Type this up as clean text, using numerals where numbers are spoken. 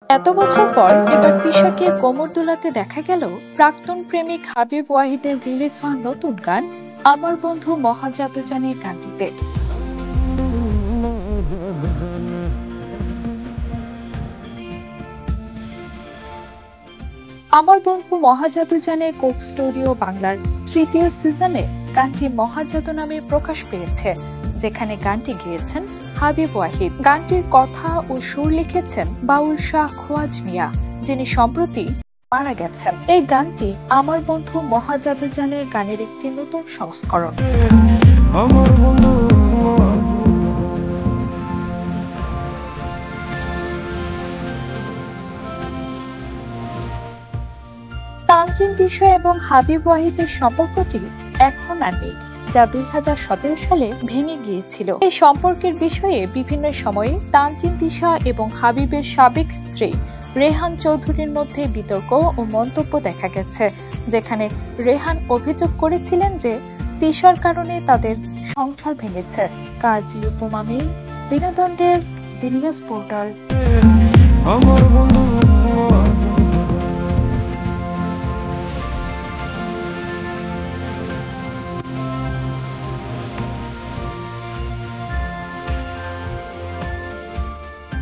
এত বছর পর এবার তিশাকে কোমর দোলাতে দেখা গেল প্রাক্তন প্রেমিক হাবিব ওয়াহিদের রিলিজ হওয়া নতুন গান আমার বন্ধু মহাজাদুজানের গানটিতে। আমার বন্ধু মহাজাদুজানে কোক স্টুডিও বাংলার তৃতীয় সিজনে গানটি মহাজাদু নামে প্রকাশ পেয়েছে, যেখানে গানটি গেয়েছেন হাবিব ওয়াহিদ। গানটির কথা ও সুর লিখেছেন বাউল শাহ খোয়াজ মিয়া, যিনি সম্প্রতি মারা গেছেন। এই গানটি আমার বন্ধু মহাজাদুজানের গানের একটি নতুন সংস্করণ। তানজিন তিশা এবং হাবিব ওয়াহিদের সম্পর্কটি এখন আর নেই, যা 2017 সালে ভেঙে গিয়েছিল। এই সম্পর্কের বিষয়ে বিভিন্ন সময়ে তানজিন তিশা এবং হাবিবের সাবেক স্ত্রী রেহান চৌধুরীর মধ্যে বিতর্ক ও মন্তব্য দেখা গেছে, যেখানে রেহান অভিযোগ করেছিলেন যে তিশার কারণে তাদের সংসার ভেঙেছে। কাজী উপমামি, বিনোদন ডেস্ক, দিনিয়াস পোর্টাল।